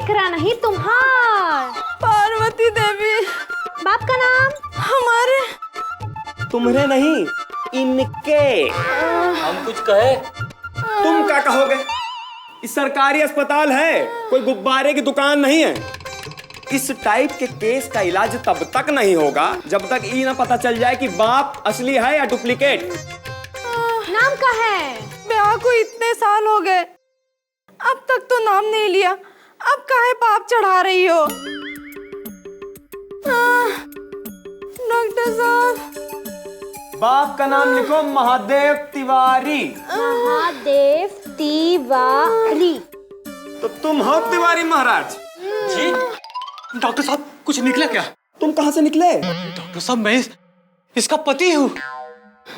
एकरा नहीं तुम्हार। पार्वती देवी। बाप का नाम? हमारे। तुम्हारे नहीं, इनके। हम कुछ कहे? तुम क्या कहोगे? इस सरकारी अस्पताल है, कोई गुब्बारे की दुकान नहीं है। इस टाइप के केस का इलाज तब तक नहीं होगा जब तक ये ना पता चल जाए कि बाप असली है या डुप्लीकेट। नाम का है? ब्याह को इतने साल हो गए, अब तक तो नाम नहीं लिया, अब काहे पाप चढ़ा रही हो? डॉक्टर साहब। बाप का नाम लिखो, महादेव तिवारी। महादेव तिवारी। तो तुम हो तिवारी महाराज? जी डॉक्टर साहब, कुछ निकला क्या? तुम कहाँ से निकले? डॉक्टर साहब, मैं इसका पति हूँ।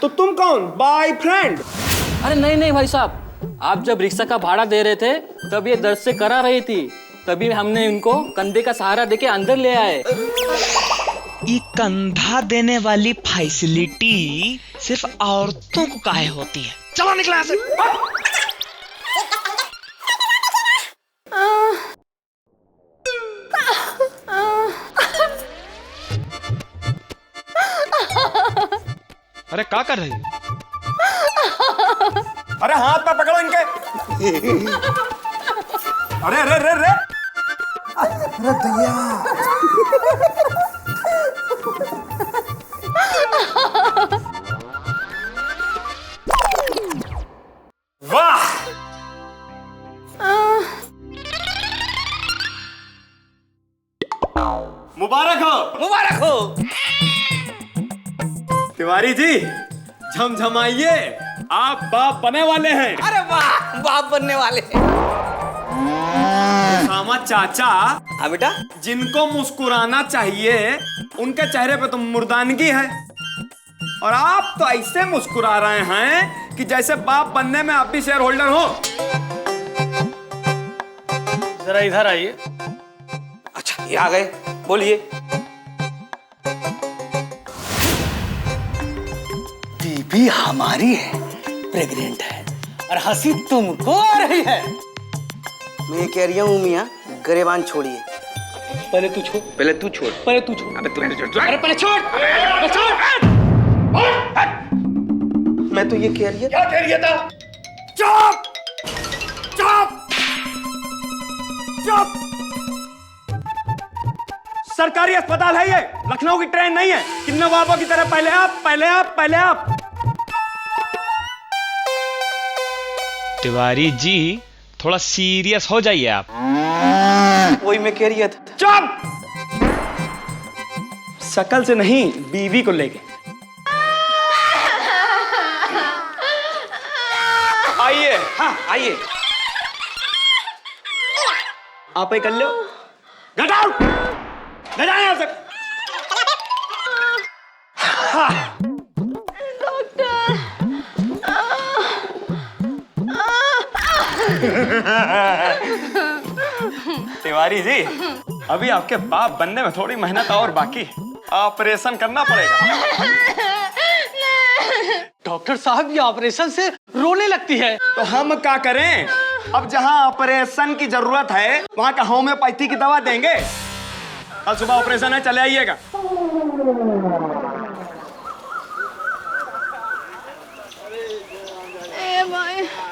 तो तुम कौन? बॉयफ्रेंड? अरे नहीं नहीं भाई साहब, आप जब रिक्शा का भाड़ा दे रहे थे तब ये दर्द से करा रही थी, तभी हमने इनको कंधे का सहारा देके अंदर ले आए। ये कंधा देने वाली फैसिलिटी सिर्फ औरतों को काहे होती है? चलो निकला से। अरे क्या कर रही है? अरे हाथ पे पकड़ो इनके। अरे अरे अरे अरे अरे भैया। वाह, मुबारक हो। मुबारक हो। तिवारी जी, झमझमाइए, आप बाप बने वाले हैं। अरे वाह, बाप बनने वाले। सामा चाचा, हाँ बेटा। जिनको मुस्कुराना चाहिए उनके चेहरे पे तो मुर्दानगी है, और आप तो ऐसे मुस्कुरा रहे हैं कि जैसे बाप बनने में आप भी शेयर होल्डर हो। जरा इधर आइए। अच्छा, ये आ गए, बोलिए। बीबी हमारी है, प्रेग्नेंट है, और हंसी तुमको आ रही है। मैं कह रही हूँ मियाँ, गरेबान छोड़िए। पहले तू छोड़। पहले तू छोड़। पहले तू छोड़। अबे तू छोड़। अरे पहले छोड़। पहले छोड़। मैं तो ये कह रही है। क्या कह रही था? चुप चुप चुप। सरकारी अस्पताल है ये, लखनऊ की ट्रेन नहीं है कि नवाबों की तरह पहले आप पहले आप पहले आप। तिवारी जी, थोड़ा सीरियस हो जाइए आप। वही मैं कह रही था। चुप। शकल से नहीं, बीवी को लेके। आइए। हाँ आइए। आप ही कर लो। Get out. ले जाए यहाँ से। तिवारी जी, अभी आपके बाप बनने में थोड़ी मेहनत और बाकी है, ऑपरेशन करना पड़ेगा। डॉक्टर साहब, ये ऑपरेशन से रोने लगती है। तो हम क्या करें? अब जहां ऑपरेशन की जरूरत है वहां का होम्योपैथी की दवा देंगे। कल सुबह ऑपरेशन है, चले आइएगा।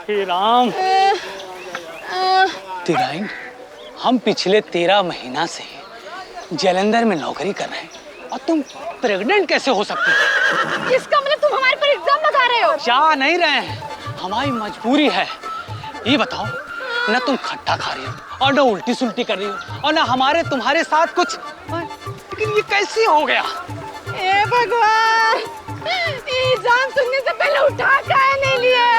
हे राम। तिगाइन, हम पिछले 13 महीना से जालंधर में नौकरी कर रहे हैं और तुम प्रेग्नेंट कैसे हो सकती हो? इसका मतलब तुम हमारे पर इल्जाम लगा रहे हो? जा नहीं रहे हैं, हमारी मजबूरी है। ये बताओ, ना तुम खट्टा खा रही हो और ना उल्टी सुल्टी कर रही हो और ना हमारे तुम्हारे साथ कुछ, लेकिन ये कैसे हो गया? हे भगवान, इल्जाम सुनने से पहले उठा काहे नहीं लिए?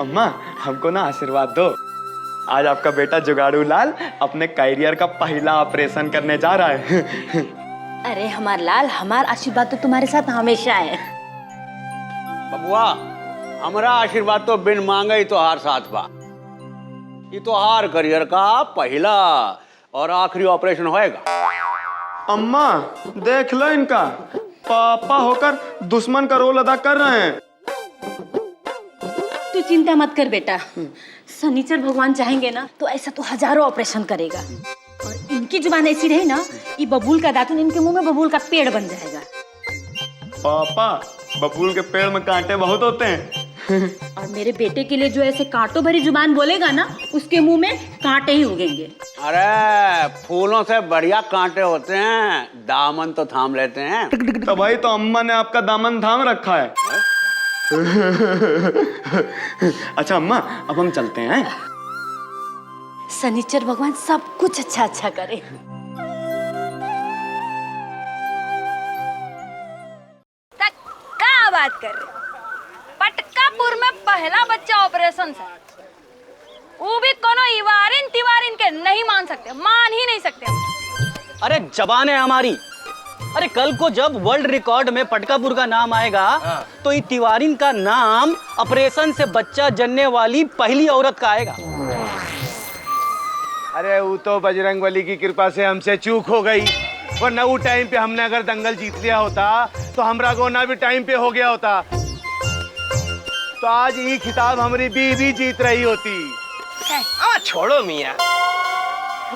अम्मा, हमको ना आशीर्वाद दो। आज आपका बेटा जुगाड़ू लाल अपने कैरियर का पहला ऑपरेशन करने जा रहा है। अरे हमार लाल, हमार आशीर्वाद तो तुम्हारे साथ हमेशा है। बबुआ, हमारा आशीर्वाद तो बिन मांगे ही तो हार साथ बा। ये तो हार करियर का पहला और आखिरी ऑपरेशन होएगा। अम्मा देख लो इनका, पापा होकर दुश्मन का रोल अदा कर रहे हैं। तू चिंता मत कर बेटा, शनिचर भगवान चाहेंगे ना तो ऐसा तो हजारों ऑपरेशन करेगा। और इनकी जुबान ऐसी रही ना, ये बबूल का दातुन इनके मुंह में बबूल का पेड़ बन जाएगा। पापा बबूल के पेड़ में कांटे बहुत होते हैं। और मेरे बेटे के लिए जो ऐसे कांटों भरी जुबान बोलेगा ना, उसके मुंह में कांटे ही उगेंगे। अरे फूलों से बढ़िया कांटे होते हैं, दामन तो थाम लेते हैं। तो भाई तो अम्मा ने आपका दामन थाम रखा है। अच्छा अम्मा अब हम चलते हैं। शनिचर भगवान सब कुछ अच्छा अच्छा करे। क्या बात कर रहे? पटकापुर में पहला बच्चा ऑपरेशन से, वो भी कोनो इवारिन तिवारिन के नहीं मान सकते, मान ही नहीं सकते हम। अरे जबान है हमारी। अरे कल को जब वर्ल्ड रिकॉर्ड में पटकापुर का नाम आएगा तो ये तिवारिन का नाम ऑपरेशन से बच्चा जनने वाली पहली औरत का आएगा। अरे वो तो बजरंगबली की कृपा से हमसे चूक हो गई, वरना वो टाइम पे हमने अगर दंगल जीत लिया होता तो हमरा गोना भी टाइम पे हो गया होता, तो आज ये खिताब हमारी बीवी जीत रही होती। छोड़ो मियाँ,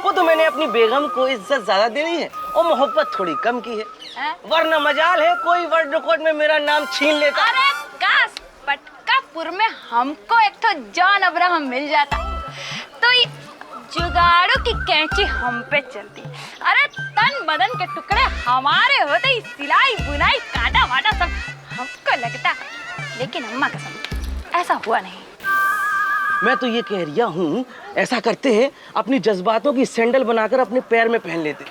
वो तो मैंने अपनी बेगम को इज्जत ज्यादा देनी है और मोहब्बत थोड़ी कम की है, वरना मजाल है कोई वर्ल्ड रिकॉर्ड में मेरा नाम छीन लेता। अरे काश पटकापुर में हमको एक तो जॉन अब्राहम मिल जाता तो ये जुगाड़ू की कैंची हम पे चलती। अरे तन बदन के टुकड़े हमारे होते ही सिलाई बुनाई काटा वाटा सब हमको लगता, लेकिन अम्मा कसम ऐसा हुआ नहीं। मैं तो ये कह रहा हूँ, ऐसा करते हैं अपनी जज्बातों की सैंडल बनाकर अपने पैर में पहन लेते,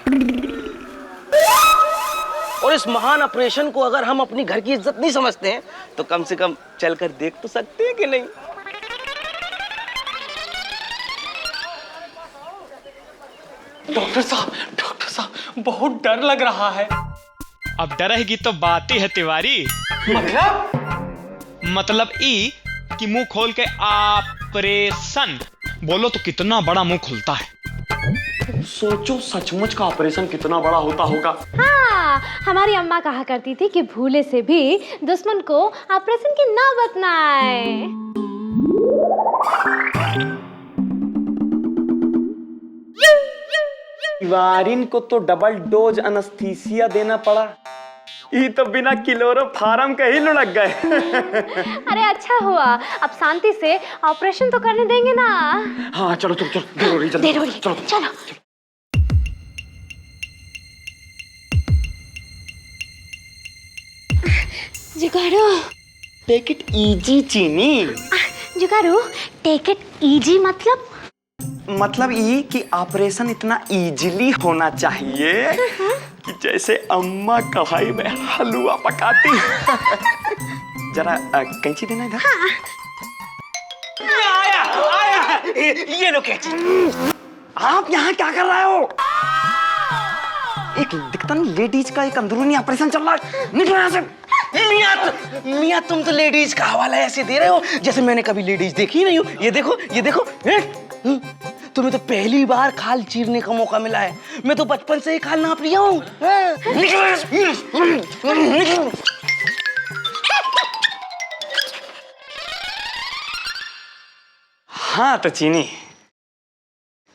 और इस महान ऑपरेशन को अगर हम अपनी घर की इज्जत नहीं समझते हैं तो कम से कम चलकर देख तो सकते हैं कि नहीं। डॉक्टर साहब बहुत डर लग रहा है। अब डरेगी तो बात ही है तिवारी। मतलब ई कि मुंह खोल के ऑपरेशन बोलो तो कितना बड़ा मुंह खुलता है। सोचो सचमुच का ऑपरेशन कितना बड़ा होता होगा। हाँ, हमारी अम्मा कहा करती थी कि भूले से भी दुश्मन को ऑपरेशन की नौबत ना आए। तिवारिन को तो डबल डोज अनस्थीसिया देना पड़ा, ये तो बिना क्लोरोफार्म के ही लुढ़क गए। अरे अच्छा हुआ, अब शांति से ऑपरेशन तो करने देंगे ना। हाँ चलो चलो चलो, देर हो रही, जल्दी चलो चलो। जुगाड़ू टेक इट इजी चीनी। जुगाड़ू टेक इट इजी मतलब ये कि ऑपरेशन इतना इजीली होना चाहिए कि जैसे अम्मा कढ़ाई में हलवा पकाती। जरा कैंची देना इधर। आया, ये लो कैंची। आप यहाँ क्या कर रहे हो? एक दिखता नहीं लेडीज का एक अंदरूनी ऑपरेशन चल रहा है, निकलो यहाँ से। मियाँ तुम तो लेडीज का हवाला ऐसे दे रहे हो जैसे मैंने कभी लेडीज देखी ही नहीं हो। ये देखो तुम्हें तो पहली बार खाल चीरने का मौका मिला है, मैं तो बचपन से ही खाल नाप लिया हूँ। हाँ तो चीनी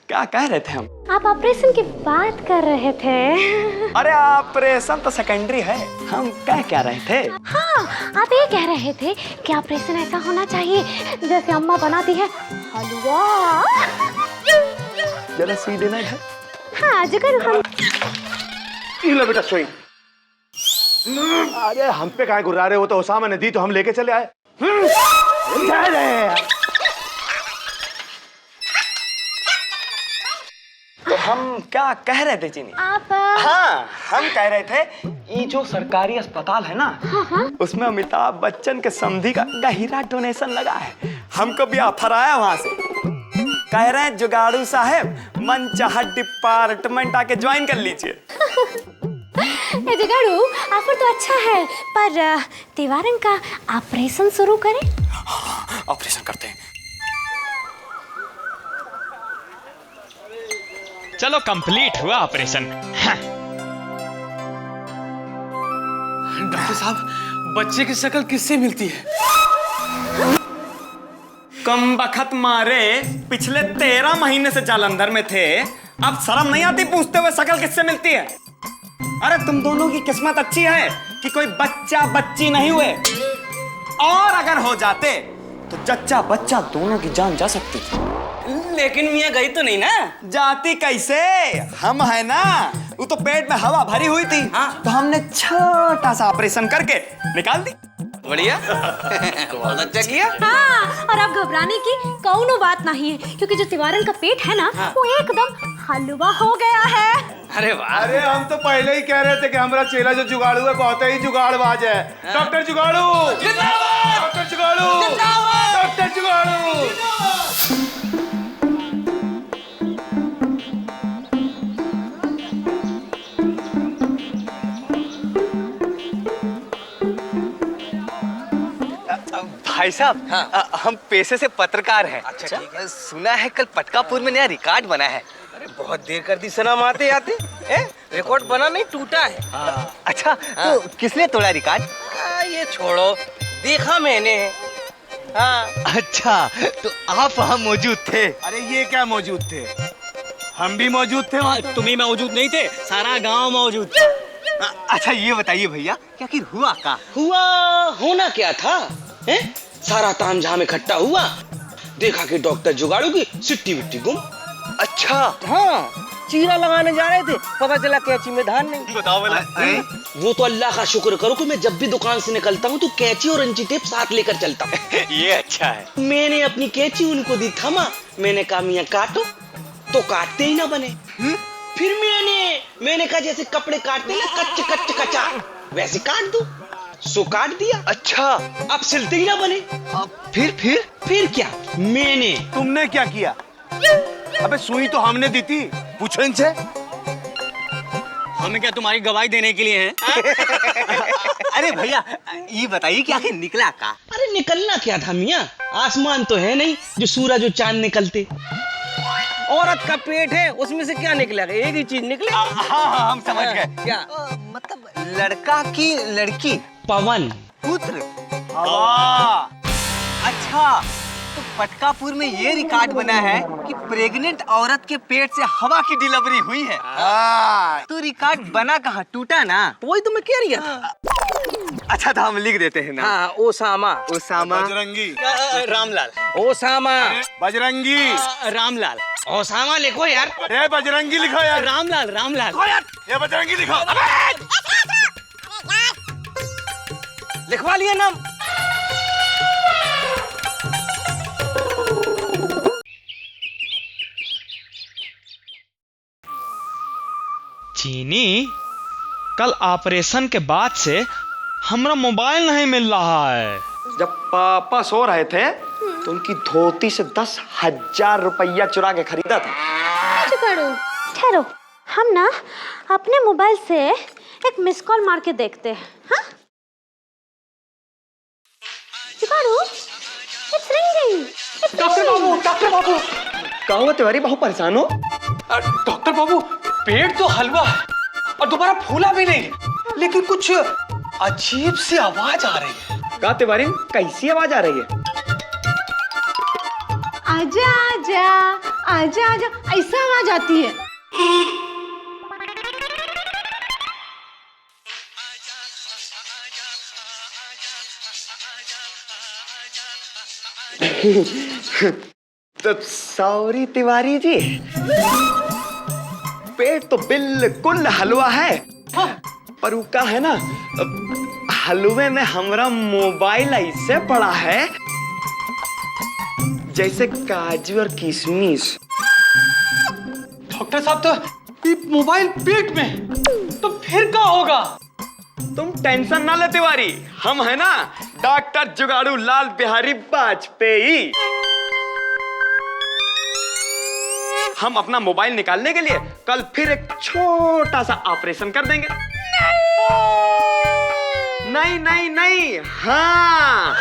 क्या कह रहे थे हम? आप ऑपरेशन की बात कर रहे थे। अरे ऑपरेशन तो सेकेंडरी है, हम क्या रहे थे? हाँ, आप ये कह रहे थे कि ऑपरेशन ऐसा होना चाहिए जैसे अम्मा बनाती है हलवा। जरा सुई देना इधर। हाँ जुगाड़ू हम। लो बेटा सुई। अरे हम पे काहे गुर्रा रहे हो, तो उसामा ने दी तो हम लेके चले आए। तो हम क्या कह रहे थे चीनी? आप हाँ हम कह रहे थे ये जो सरकारी अस्पताल है ना, उसमें अमिताभ बच्चन के समधी का गहीरा डोनेशन लगा है, हमको भी ऑफर आया वहां से। कह रहे हैं जुगाड़ू साहब मन चाहा डिपार्टमेंट आके ज्वाइन कर लीजिए। जुगाड़ू ऑफर तो अच्छा है, पर तिवारन का ऑपरेशन शुरू करें। ऑपरेशन करते हैं। चलो कंप्लीट हुआ ऑपरेशन। हाँ। डॉक्टर साहब, बच्चे की शक्ल किससे मिलती है? कम बखत मारे, पिछले 13 महीने से जालंधर में थे, अब शर्म नहीं आती पूछते हुए शक्ल किससे मिलती है? अरे तुम दोनों की किस्मत अच्छी है कि कोई बच्चा बच्ची नहीं हुए, और अगर हो जाते तो जच्चा बच्चा दोनों की जान जा सकती थी। लेकिन मियाँ गई तो नहीं ना? जाती कैसे, हम है ना, वो तो पेट में हवा भरी हुई थी। हाँ? तो हमने छोटा सा ऑपरेशन करके निकाल दी। बढ़िया। बहुत अच्छा किया। हाँ, और अब घबराने की कौनो बात नहीं है, क्योंकि जो तिवारन का पेट है ना, वो एकदम हलवा हो गया है। अरे वाह। अरे हम तो पहले ही कह रहे थे कि हमारा चेला जो जुगाड़ू है बहुत ही जुगाड़बाज है। डॉक्टर जुगाड़ू, डॉक्टर जुगाड़ू, डॉक्टर जुगाड़ू। भाई साहब, हम पेशे से पत्रकार हैं। अच्छा, सुना है कल पटकापुर में नया रिकॉर्ड बना है। अरे बहुत देर कर दी सलाम आते आते। रिकॉर्ड बना नहीं, टूटा है। अच्छा, तो किसने तोड़ा रिकॉर्ड? ये छोड़ो, देखा मैंने। हाँ। अच्छा, तो आप वहाँ मौजूद थे? अरे ये क्या मौजूद थे, हम भी मौजूद थे वहाँ। तुम ही मौजूद नहीं थे, सारा गांव मौजूद था। अच्छा ये बताइए भैया, क्या कि हुआ का? हुआ होना क्या था? सारा तामझाम इकट्ठा हुआ, देखा कि डॉक्टर जुगाड़ू की सिट्टी विट्टी गुम। अच्छा हाँ, चीरा लगाने जा रहे थे, पता चला कैंची में धान नहीं। बताओ भला। वो तो अल्लाह का शुक्र करो कि मैं जब भी दुकान से निकलता हूँ तो कैंची और इंची टेप साथ लेकर चलता हूँ। ये अच्छा है। मैंने अपनी कैंची उनको दी, थमा, मैंने कहा मियाँ काटो, तो काटते ही ना बने। फिर मैंने कहा जैसे कपड़े काटते हैं कच्चे कच्चे कच्चा, वैसे काट दो, सो काट दिया। अच्छा, अब सिलते ही ना बने। अब फिर क्या? तुमने क्या किया? अबे सुई तो हमने दी थी, पूछो इनसे। हमें क्या तुम्हारी गवाही देने के लिए हैं? अरे भैया ये बताइए कि आखिर निकला का? अरे निकलना क्या था मियाँ, आसमान तो है नहीं जो सूरज और चांद निकलते। औरत का पेट है, उसमें से क्या निकलेगा? एक ही चीज निकले। हाँ, हम समझ गए। क्या मतलब लड़का की लड़की? पवन पुत्र हवा। अच्छा, तो पटकापुर में ये रिकॉर्ड बना है कि प्रेग्नेंट औरत के पेट से हवा की डिलीवरी हुई है। तो रिकॉर्ड बना कहाँ, टूटा ना? वही तो मैं कह रही था। अच्छा तो हम लिख देते हैं ना। हाँ, Osama. Bajrangi. Ramlal. Osama. Bajrangi. Ramlal. Osama लिखो यार। ये बजरंगी लिखो यार। रामलाल। ये बजरंगी लिखो। लिखवा लिया नाम। चीनी, कल ऑपरेशन के बाद से हमरा मोबाइल नहीं मिल रहा है। जब पापा सो रहे थे तो उनकी धोती से 10,000 रुपया चुरा के खरीदा था। ठहरो, हम ना अपने मोबाइल से एक मिस कॉल मार के देखते हैं। हाँ? जुगाड़ू, it's ringing. डॉक्टर बाबू, क्या हुआ तिवारी, बहुत परेशान हो? डॉक्टर बाबू, पेट तो हलवा है और दोबारा फूला भी नहीं, लेकिन कुछ अजीब सी आवाज आ रही है। क्या तिवारी, कैसी आवाज आ रही है? आजा आजा आजा आजा, ऐसा आवाज आती है। तो सॉरी तिवारी जी, पेट तो बिल्कुल हलवा है, पर वो क्या है ना, हलवे में हमारा मोबाइल ऐसे पड़ा है जैसे काजू और किशमिश। डॉक्टर साहब, तो मोबाइल पेट में, तो फिर क्या होगा? तुम टेंशन ना ले तिवारी, हम है ना डॉक्टर जुगाड़ू लाल बिहारी वाजपेयी। हम अपना मोबाइल निकालने के लिए कल फिर एक छोटा सा ऑपरेशन कर देंगे। नहीं नहीं नहीं, हाँ,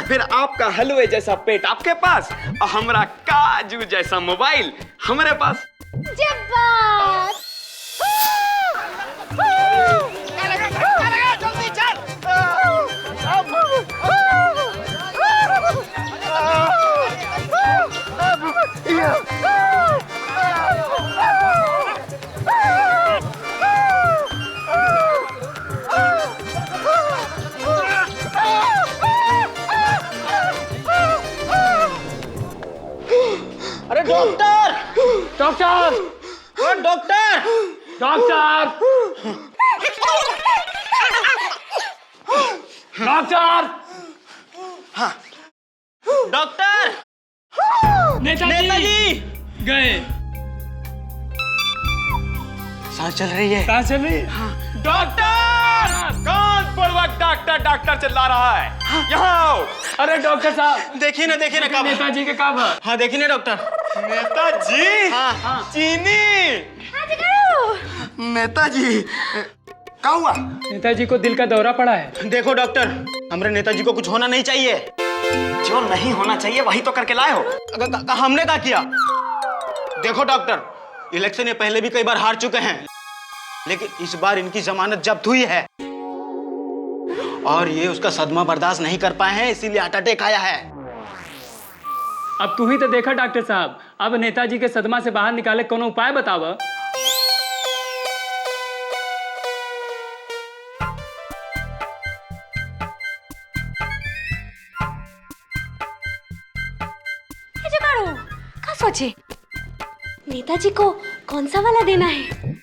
फिर आपका हलवे जैसा पेट आपके पास और हमारा काजू जैसा मोबाइल हमारे पास। डॉक्टर, ओ डॉक्टर, डॉक्टर, डॉक्टर, डॉक्टर, नेताजी गए। सांस चल रही है। कहाँ चल रही है? डॉक्टर! कानपुर डॉक्टर डॉक्टर चिल्ला रहा है। यहाँ आओ। अरे डॉक्टर साहब, देखिए ना कब। नेताजी के कब? हाँ देखिए ना डॉक्टर। नेताजी? हाँ। चीनी। नेताजी क्या हुआ? नेताजी को दिल का दौरा पड़ा है। देखो डॉक्टर, हमारे नेताजी को कुछ होना नहीं चाहिए। जो नहीं होना चाहिए वही तो करके लाए हो। हमने क्या किया? देखो डॉक्टर, इलेक्शन में पहले भी कई बार हार चुके हैं, लेकिन इस बार इनकी जमानत जब्त हुई है और ये उसका सदमा बर्दाश्त नहीं कर पाए हैं, इसीलिए हार्ट अटैक आया है। अब तू ही तो देखा डॉक्टर साहब, अब नेताजी के सदमा से बाहर निकाले कोनो उपाय बतावा। क्या सोचे नेताजी को कौन सा वाला देना है?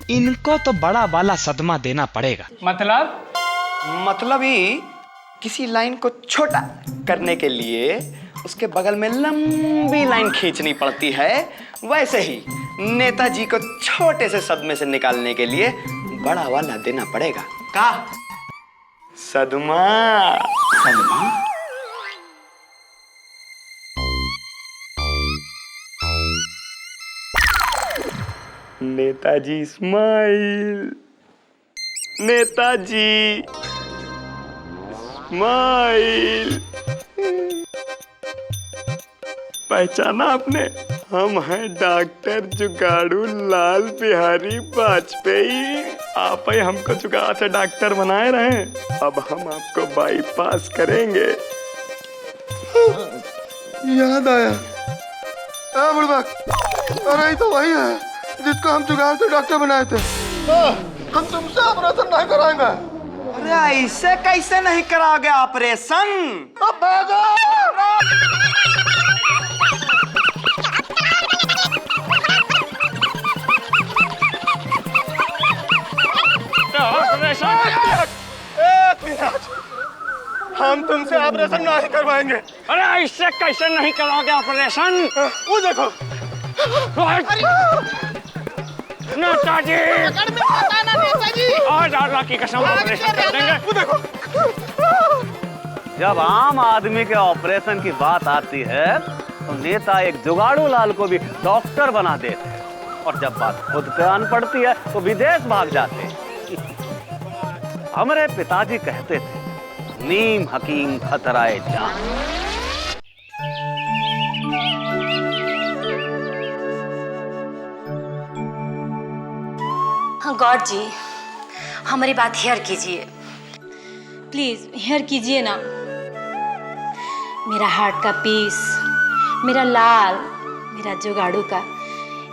इनको तो बड़ा वाला सदमा देना पड़ेगा। मतलब ही किसी लाइन को छोटा करने के लिए उसके बगल में लंबी लाइन खींचनी पड़ती है, वैसे ही नेताजी को छोटे से सदमे से निकालने के लिए बड़ा वाला देना पड़ेगा। का सदमा। सदमा? Netaji smile, Netaji smile. पहचाना आपने? हम हैं डॉक्टर जुगाड़ू लाल बिहारी वाजपेयी। आप ही हमको जुगाड़ से डॉक्टर बनाए रहे। अब हम आपको बाईपास करेंगे। याद आया, बुड़बक, अरे तो वही है जिसको हम जुगाड़ से डॉक्टर बनाए थे। हम तुमसे ऑपरेशन नहीं कराएंगे। अरे ऐसे कैसे नहीं कराओगे ऑपरेशन? अब भागो! एक मिनट, हम तुमसे ऑपरेशन नहीं करवाएंगे। अरे ऐसे कैसे नहीं कराओगे ऑपरेशन? वो देखो, नेताजी, आज अल्लाह की कसम ऑपरेशन कर देंगे। वो देखो। जब आम आदमी के ऑपरेशन की बात आती है तो नेता एक जुगाड़ू लाल को भी डॉक्टर बना देते हैं, और जब बात खुद पे आन पड़ती है तो विदेश भाग जाते हैं। हमारे पिताजी कहते थे, नीम हकीम खतराए जान। गॉड जी, हमारी बात हेयर कीजिए प्लीज, हेयर कीजिए ना। मेरा हार्ट का पीस, मेरा लाल, मेरा जुगाड़ू का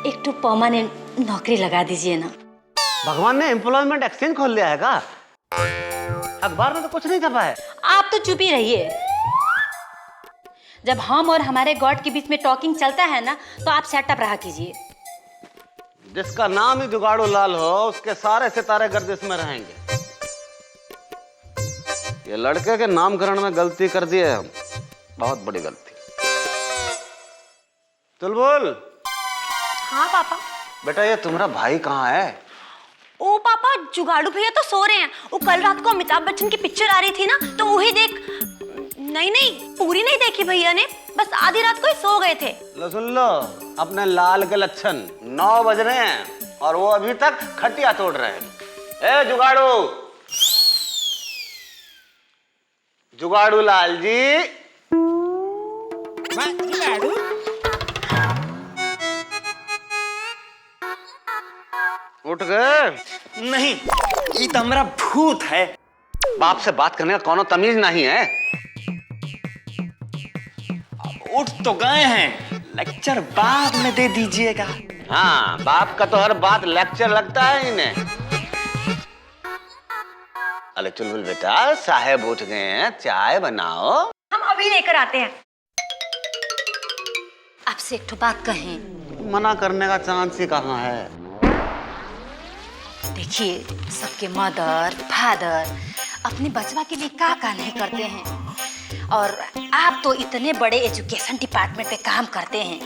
एक तो परमानेंट नौकरी लगा दीजिए ना। भगवान ने एम्प्लॉयमेंट एक्सचेंज खोल लिया है का? अखबार में तो कुछ नहीं छपा है। आप तो चुप ही रहिए। जब हम और हमारे गॉड के बीच में टॉकिंग चलता है ना, तो आप सेटअप रहा कीजिए। जिसका नाम ही जुगाड़ू लाल हो, उसके सारे सितारे गर्दिश में रहेंगे। ये लड़के के नामकरण में गलती कर दी है हम, बहुत बड़ी गलती। चुलबुल। हाँ पापा। बेटा, ये तुम्हारा भाई कहाँ है? ओ पापा, जुगाड़ू भैया तो सो रहे हैं। वो कल रात को अमिताभ बच्चन की पिक्चर आ रही थी ना, तो वही देख। नहीं, पूरी नहीं देखी भैया ने, बस आधी रात को ही सो गए थे। लो सुन लो अपने लाल के लक्षण। 9 बज रहे हैं और वो अभी तक खटिया तोड़ रहे हैं। ए जुगाड़ू, जुगाड़ू लाल जी। जुगाड़ू? उठ गए? नहीं, ये तो हमारा भूत है। बाप से बात करने का कोनो तमीज नहीं है। उठ तो गए हैं, लेक्चर बाद में दे दीजिएगा। हाँ, बाप का तो हर बात लेक्चर लगता है इन्हें। अरे चुलबुल बेटा, साहेब उठ गए हैं, चाय बनाओ। हम अभी लेकर आते हैं। आपसे एक ठो बात कहें। मना करने का चांस ही कहाँ है? देखिए, सबके मदर फादर अपने बचवा के लिए का नहीं करते हैं, और आप तो इतने बड़े एजुकेशन डिपार्टमेंट पे काम करते हैं,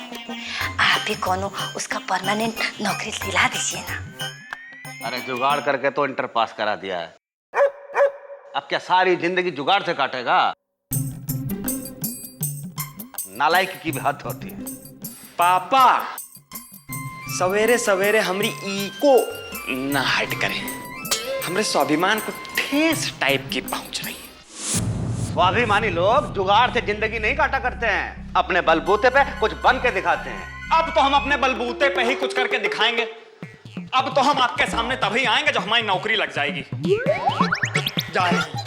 आप भी कोनो उसका परमानेंट नौकरी दिला दीजिए ना। अरे जुगाड़ करके तो इंटर पास करा दिया है, अब क्या सारी जिंदगी जुगाड़ से काटेगा? नालायकी की भी हद होती है। पापा सवेरे सवेरे हमरी ईको ना हट करे, हमरे स्वाभिमान को ठेस टाइप की पहुंच रही है। स्वाभिमानी लोग जुगाड़ से जिंदगी नहीं काटा करते हैं, अपने बलबूते पे कुछ बन के दिखाते हैं। अब तो हम अपने बलबूते पे ही कुछ करके दिखाएंगे। अब तो हम आपके सामने तभी आएंगे जब हमारी नौकरी लग जाएगी। जा रहे हैं।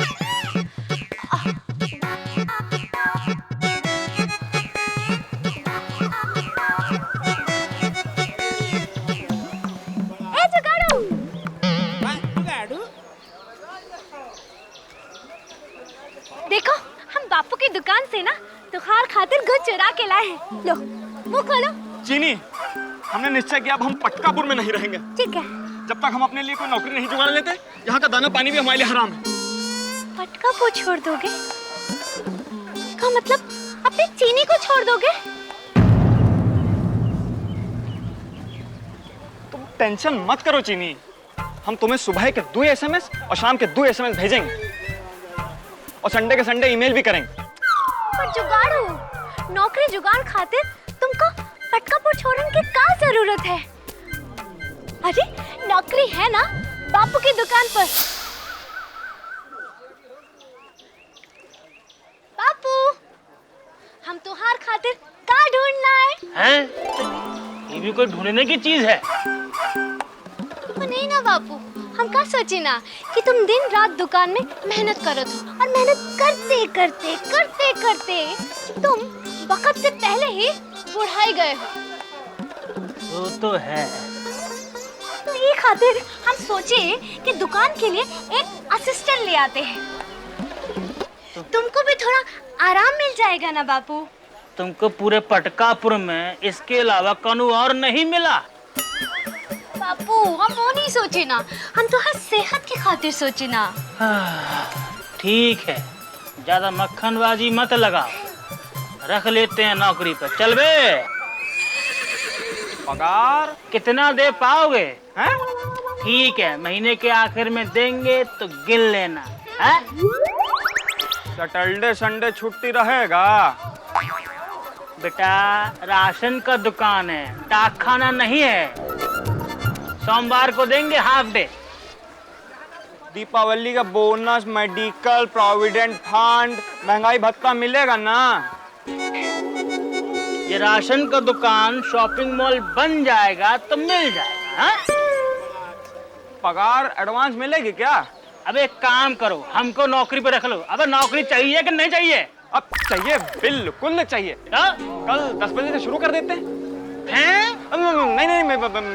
देखो, हम बापू की दुकान से ना तुहार खातिर गुड़ चुरा के लाए हैं। लो, मुंह खोलो। चीनी, हमने निश्चय किया अब हम पटकापुर में नहीं रहेंगे। ठीक है। जब तक हम अपने लिए कोई नौकरी नहीं जुगाड़ लेते, यहाँ का दाना पानी भी हमारे लिए हराम है। पटकापुर छोड़ दोगे? का मतलब अपनी चीनी को छोड़ दोगे? तुम टेंशन मत करो चीनी, हम तुम्हें सुबह के 2 SMS और शाम के 2 SMS भेजेंगे, और संडे के संडे ईमेल भी करेंगे। पर जुगाड़ू, नौकरी जुगाड़ खातिर तुमको पटकापुर छोड़ने की क्या जरूरत है? अरे नौकरी है ना बापू की दुकान पर। बापू, हम तुहार खातिर का ढूंढना है? ये भी कोई ढूंढने की चीज है? नहीं ना बापू, हम का सोचे ना कि तुम दिन रात दुकान में मेहनत करत हो, और मेहनत करते करते करते करते तुम वक्त से पहले ही बुढ़ाई गए हो। वो तो है। तो ये खातिर हम सोचे कि दुकान के लिए एक असिस्टेंट ले आते हैं, तुमको भी थोड़ा आराम मिल जाएगा ना बापू। तुमको पूरे पटकापुर में इसके अलावा कौन और नहीं मिला? बापू, हम वो नहीं सोचे ना, हम तो हर सेहत की खातिर सोचे ना। ठीक है, ज्यादा मक्खनबाजी मत लगाओ, रख लेते हैं नौकरी पर। चल बे। पगार कितना दे पाओगे? ठीक है, महीने के आखिर में देंगे तो गिन लेना है? सैटरडे संडे छुट्टी रहेगा। बेटा, राशन का दुकान है, डाक खाना नहीं है। सोमवार को देंगे हाफ डे। दीपावली का बोनस, मेडिकल, प्रोविडेंट फंड, महंगाई भत्ता मिलेगा ना? ये राशन का दुकान शॉपिंग मॉल बन जाएगा तो मिल जाएगा। हा? पगार एडवांस मिलेगी क्या? अब एक काम करो, हमको नौकरी पे रख लो। अब नौकरी चाहिए कि नहीं चाहिए? अब चाहिए, बिल्कुल चाहिए। कल 10 बजे से शुरू कर देते हैं। नहीं,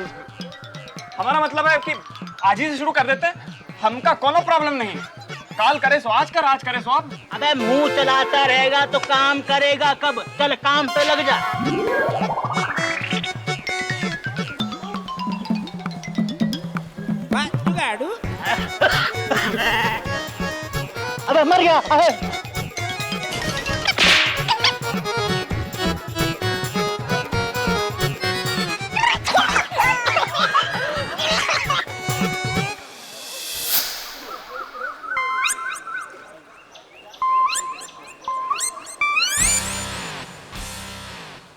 हमारा मतलब है कि आज ही से शुरू कर देते हैं, हमका कोनो प्रॉब्लम नहीं। काल करे सो आज कर, आज करे सो अब। अबे मुंह चलाता रहेगा तो काम करेगा कब? चल काम पे लग जा। अबे मर गया।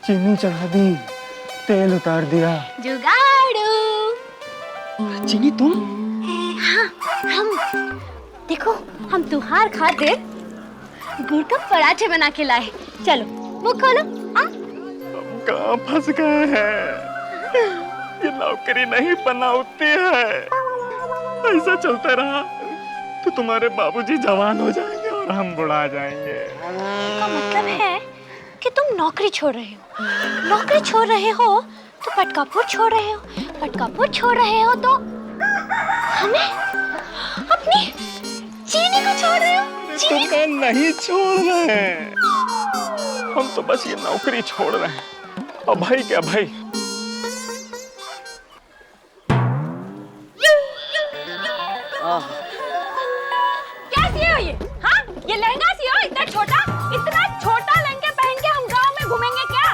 चीनी चढ़ा दी, तेल उतार दिया। जुगाड़ू। चीनी तुम? हाँ, हम देखो, हम तुहार खातिर गुड़ का पराठे बना के लाए। चलो मुंह खोलो। हम कहाँ फंस गए हैं? ये नौकरी नहीं पनाउती है। ऐसा चलता रहा तो तुम्हारे बाबूजी जवान हो जाएंगे और हम बुढ़ा जाएंगे। का मतलब है कि तुम नौकरी छोड़ रहे हो, नौकरी छोड़ रहे हो तो पटकापुर छोड़ रहे हो, पटकापुर छोड़ रहे हो तो हमें, अपनी चीनी को छोड़ रहे हो। तुम्हें नहीं छोड़ रहे हैं, हम तो बस ये नौकरी छोड़ रहे हैं। और भाई क्या भाई, क्या सिए हो ये? हाँ, ये लहंगा सिए हो इतना छोटा लहंगा पहन के हम गांव में घूमेंगे क्या?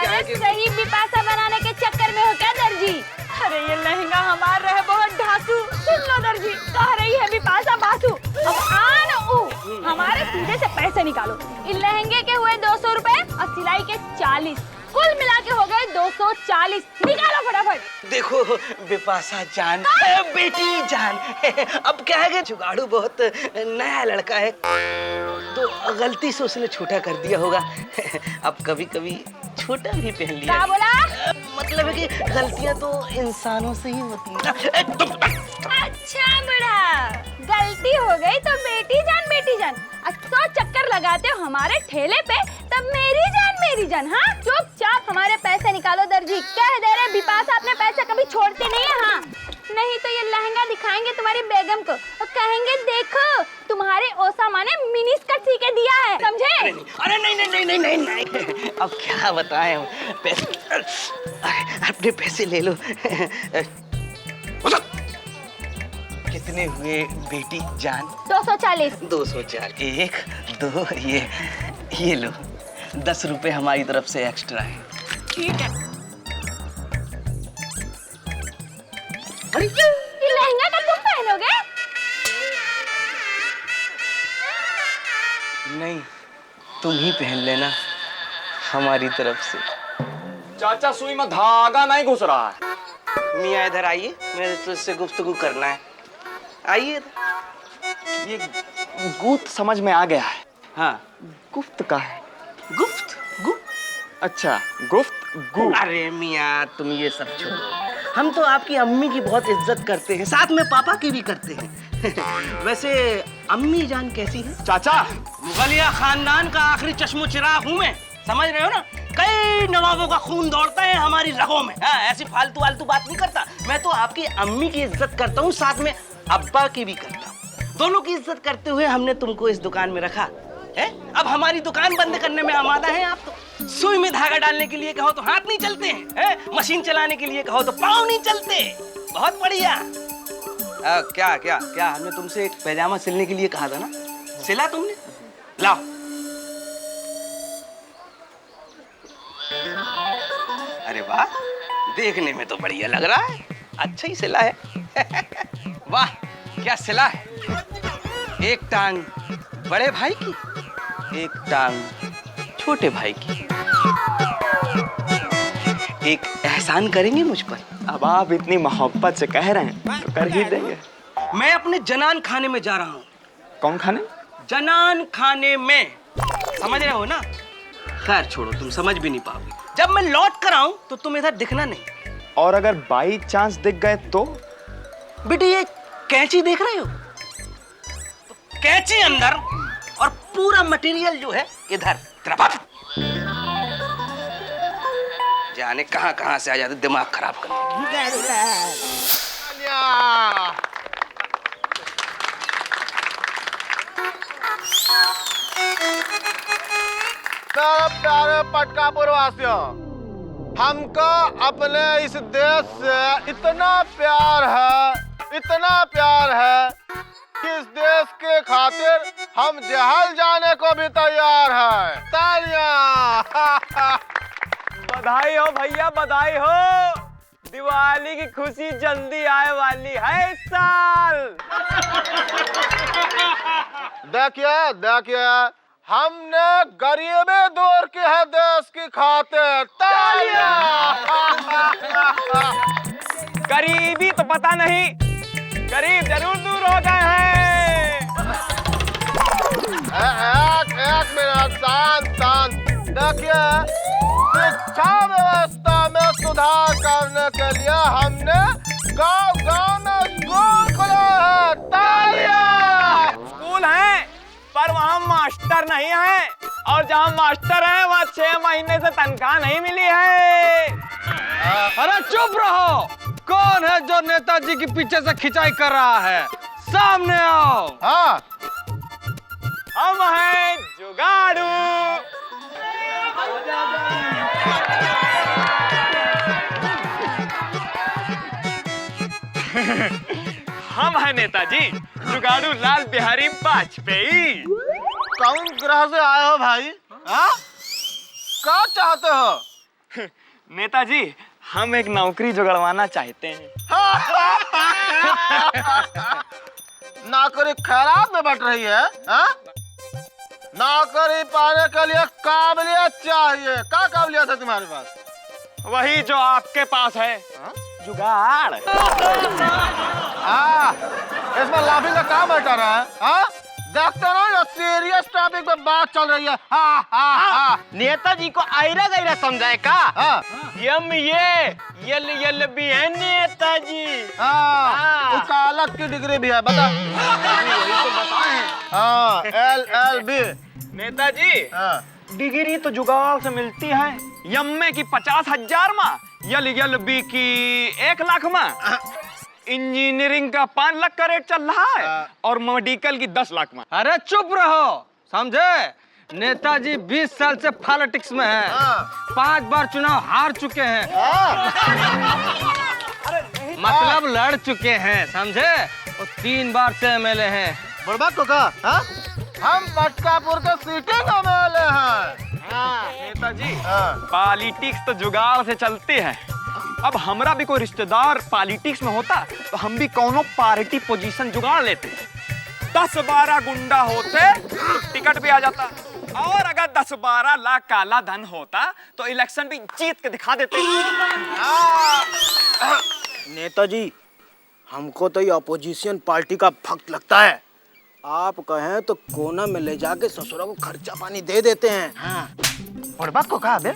अरे सही बिपाशा बनाने के चक्कर में हो क्या दर्जी? अरे ये लहंगा हमारा है बहुत ढासू। सुन लो दर्जी, कह रही है बिपाशा बासु। अब आन हमारे सीधे से पैसे निकालो। इन लहंगे के हुए 200 रुपए और सिलाई के 40, कुल मिला के हो गए 240। निकालो फटाफट। देखो बिपाशा जान, बेटी जान, अब क्या है कि जुगाड़ू बहुत नया लड़का है तो गलती से उसने छोटा कर दिया होगा। अब कभी कभी छोटा भी पहन लिया। क्या बोला? मतलब है कि गलतियां तो इंसानों से ही होती हैं। अच्छा बड़ा, गलती हो गई तो बेटी जान 100 चक्कर लगाते हो हमारे ठेले पे, तब मेरी जान। हाँ, चुपचाप हमारे पैसे निकालो दर्जी। कह दे रहे बिपाशा अपने पैसे कभी छोड़ते नहीं है। हाँ, नहीं तो ये लहंगा दिखाएंगे तुम्हारी बेगम को और कहेंगे देखो तुम्हारे ओसामा ने मिनी स्कर्ट सी के दिया है, समझे? अरे नहीं। अब क्या बताएं हम, पैसे अपने पैसे ले लो। कितने हुए बेटी जान? 240। 204, 1 2, ये लो 10 रुपए हमारी तरफ से एक्स्ट्रा है। ठीक है। अरे ये लहंगा का तुम पहनोगे? नहीं, तुम ही पहन लेना हमारी तरफ से। चाचा सुई में धागा नहीं घुस रहा है। मियाँ इधर आइए, मेरे तो इससे गुफ्तगू करना है। आइए। ये गुफ्त समझ में आ गया है। हाँ, गुफ्त का है। गुफ्त गु अच्छा, गुफ्त गु। अरे मियाँ तुम ये सब छोड़ो, हम तो आपकी अम्मी की बहुत इज्जत करते हैं, साथ में पापा की भी करते हैं। वैसे अम्मी जान कैसी है? चाचा, मुगलिया खानदान का आखिरी चश्मो चिराग हूँ मैं, समझ रहे हो ना? कई नवाबों का खून दौड़ता है हमारी रगों में। हाँ, ऐसी फालतू बात नहीं करता मैं तो। आपकी अम्मी की इज्जत करता हूँ, साथ में अब्बा की भी करता हूँ। दोनों की इज्जत करते हुए हमने तुमको इस दुकान में रखा है। अब हमारी दुकान बंद करने में आमादा है आप तो। सुई में धागा डालने के लिए कहो तो हाथ नहीं चलते हैं, मशीन चलाने के लिए कहो तो पाँव नहीं चलते। बहुत बढ़िया। क्या हमने तुमसे एक पैजामा सिलने के लिए कहा था ना, सिला तुमने? लाओ। अरे वाह, देखने में तो बढ़िया लग रहा है, अच्छा ही सिला है। वाह क्या सिला है। एक टांग बड़े भाई की, एक टांग छोटे भाई की। एक एहसान करेंगे मुझ पर? अब आप इतनी मोहब्बत से कह रहे हैं तो कर ही देंगे। मैं अपने जनान खाने में जा रहा हूँ। कौन खाने? जनान खाने में, समझ रहे हो ना? खैर छोड़ो, तुम समझ भी नहीं पाओगे। जब मैं लौट कर आऊं तो तुम इधर दिखना नहीं। और अगर बाई चांस दिख गए तो? बेटे ये कैंची देख रहे हो? तो कैंची अंदर और पूरा मटेरियल जो है इधर। जाने कहां से आ जाते दिमाग खराब करने। प्यारे पटकापुर वासियों, हमको अपने इस देश से इतना प्यार है कि इस देश के खातिर हम जहल जाने को भी तैयार हैं। तालियां। बधाई हो भैया, बधाई हो। दिवाली की खुशी जल्दी आए वाली है इस साल। देखिए हमने गरीबी दूर की है देश की खातिर। तालियां। गरीबी तो पता नहीं, गरीब जरूर दूर हो गए हैं। एक मिनट, शांत। देखिए, शिक्षा व्यवस्था में सुधार करने के लिए हमने गांव में स्कूल खोला है। तालियां। स्कूल है पर वहाँ मास्टर नहीं है, और जहाँ मास्टर है वहाँ 6 महीने से तनख्वाह नहीं मिली है। अरे चुप रहो। कौन है जो नेताजी के पीछे से खिंचाई कर रहा है? सामने आओ। हाँ, हम हैं जुगाड़ू। हम हैं नेताजी जुगाड़ू लाल बिहारी वाजपेयी। कौन ग्रह से आए हो भाई? हाँ? क्या चाहते हो? नेताजी हम एक नौकरी जुगड़वाना चाहते हैं। नौकरी खराब में बट रही है। हाँ? नौकरी पाने के लिए काबिलियत चाहिए। क्या काबिलियत है तुम्हारे पास? वही जो आपके पास है। हाँ? जुगाड़। इसमें लाफिंग का काम हटा रहा है। हाँ? देखते ना ये सीरियस टॉपिक पे बात चल रही है। हाँ, हाँ, हाँ। नेताजी को आयरा गैरा समझाए का? हाँ। यम ये यल यल भी है नेताजी। हाँ। वकालत की डिग्री भी है, बता। वही तो बताए। हाँ, LLB। नेताजी डिग्री तो जुगाड़ से मिलती है। यम्मे की 50,000 में, यल यल बी की 1 लाख में। इंजीनियरिंग का 5 लाख का रेट चल रहा है और मेडिकल की 10 लाख में। अरे चुप रहो, समझे? नेताजी 20 साल से पॉलिटिक्स में है। 5 बार चुनाव हार चुके हैं। मतलब लड़ चुके हैं, समझे? और 3 बार से MLA हैं। बड़बाग को कहा? हाँ? हम पटकापुर के सीटिंग MLA हैं। नेताजी पॉलिटिक्स तो जुगाड़ से चलती है। अब हमरा भी कोई रिश्तेदार पॉलिटिक्स में होता तो हम भी कोनो पार्टी पोजीशन जुगाड़ लेते। 10-12 गुंडा होते तो टिकट भी आ जाता, और अगर 10-12 लाख काला धन होता तो इलेक्शन भी जीत के दिखा देते। नेताजी हमको तो ये अपोजिशन पार्टी का भक्त लगता है। आप कहें तो कोना में ले जाके ससुरा को खर्चा पानी दे देते हैं। हाँ। बड़बाग को कहा बे?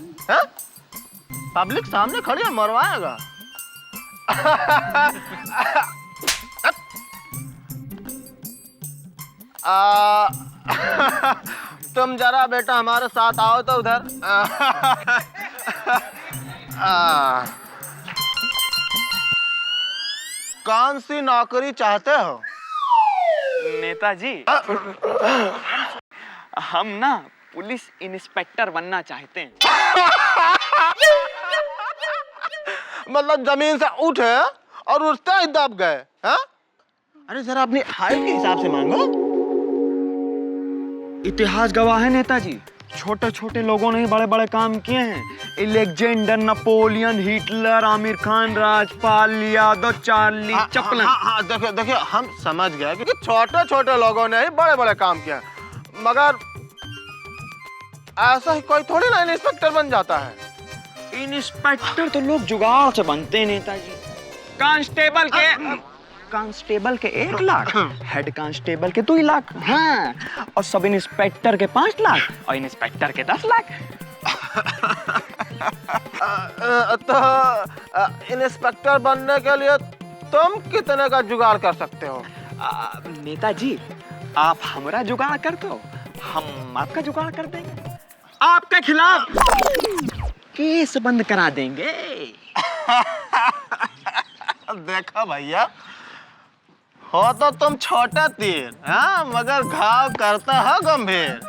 पब्लिक सामने खड़ी है, मरवाएगा। तुम जरा बेटा हमारे साथ आओ तो उधर। कौन सी नौकरी चाहते हो? नेताजी हम ना पुलिस इंस्पेक्टर बनना चाहते हैं। मतलब जमीन से उठे और उठते ही दब गए। हाँ? अरे जरा अपनी हाइट के हिसाब से मांगो। इतिहास गवाह है नेताजी, छोटे छोटे लोगों ने ही बड़े बड़े काम किए हैं। Alexander, Napoleon, Hitler, Aamir Khan, Rajpal Yadav, Charlie Chaplin. हाँ, देखिए देखिए हम समझ गए कि छोटे छोटे लोगों ने ही बड़े बड़े काम किए, मगर ऐसा ही कोई थोड़ी ना इंस्पेक्टर बन जाता है। इंस्पेक्टर तो लोग जुगाड़ से बनते हैं नेताजी। कांस्टेबल के 1 लाख, हेड कांस्टेबल के 2 लाख, हाँ, और सब इंस्पेक्टर के 5 लाख और इंस्पेक्टर के 10 लाख। तो इंस्पेक्टर बनने के लिए तुम कितने का जुगाड़ कर सकते हो? नेताजी आप हमारा जुगाड़ कर दो, हम आपका जुगाड़ कर देंगे। आपके खिलाफ केस बंद करा देंगे। देखा भैया, हो तो तुम छोटा तीर, हाँ, मगर घाव करता है गंभीर।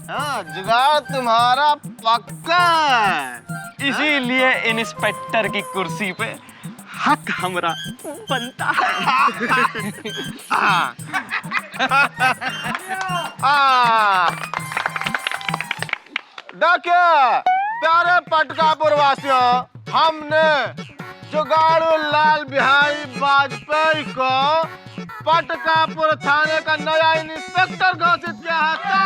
हाँ, जुगाड़ तुम्हारा पक्का है। इसीलिए इंस्पेक्टर की कुर्सी पे हक हमरा बनता है। देखिए प्यारे पटकापुर वासियों, हमने जुगाड़ू लाल बिहारी वाजपेयी को पटकापुर थाने का नया इंस्पेक्टर घोषित किया है।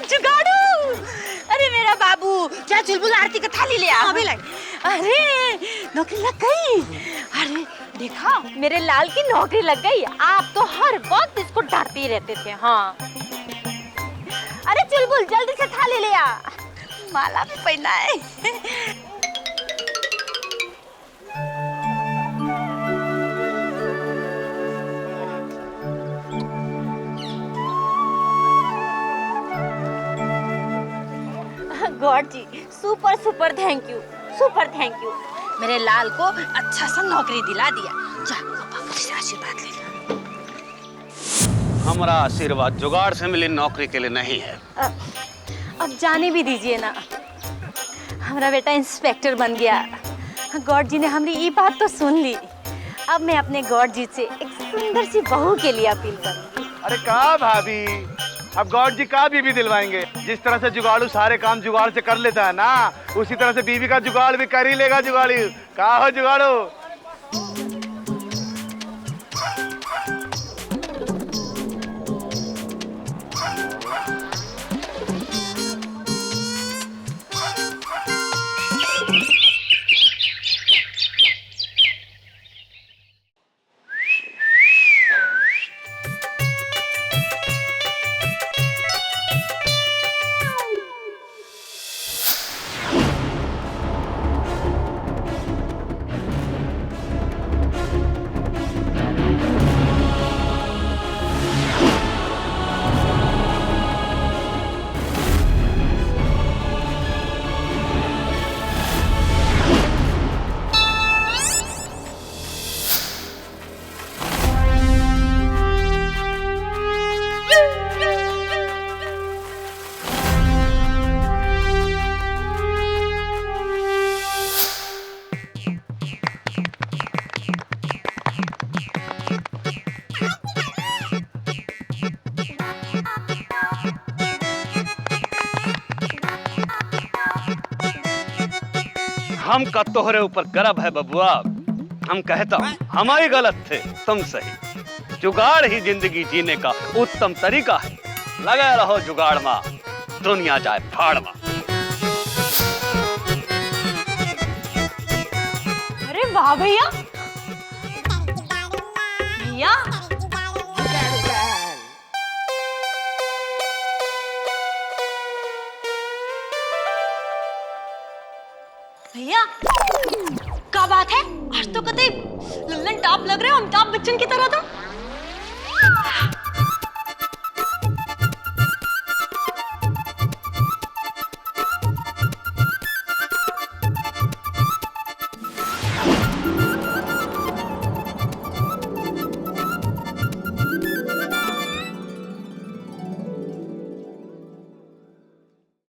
जुगाड़ू, अरे मेरा बाबू, जा चुलबुल आरती का थाली ले आ। अरे नौकरी लग गई। अरे देखा, मेरे लाल की नौकरी लग गई। आप तो हर वक्त इसको डांटते ही रहते थे। हाँ, अरे चुलबुल जल्दी से थाली ले आ, माला भी पहना है। God ji, super super thank you, super thank you. मेरे लाल को अच्छा सा नौकरी दिला दिया। जा बाबू से आशीर्वाद ले लो। हमारा आशीर्वाद जुगाड़ से मिली नौकरी के लिए नहीं है। अब जाने भी दीजिए ना, हमारा बेटा इंस्पेक्टर बन गया। गॉड जी ने हमारी ये बात तो सुन ली। अब मैं अपने गॉड जी से एक सुंदर सी बहू के लिए अपील करूंगी। अरे का भाभी, अब गॉड जी का बीवी दिलवाएंगे। जिस तरह से जुगाड़ू सारे काम जुगाड़ से कर लेता है ना, उसी तरह से बीवी का जुगाड़ भी कर ही लेगा जुगाड़ू। का हो जुगाड़ू? हम का तोहरे ऊपर गर्व है बबुआ। हम कहता हूँ हमारी गलत थे, तुम सही। जुगाड़ ही जिंदगी जीने का उत्तम तरीका है। लगा रहो जुगाड़ में, दुनिया जाए फाड़ में। अरे वाह भैया, भैया भैया क्या बात है, आज तो कतई लल्लन टॉप लग रहे हो, अमिताभ बच्चन की तरह। तो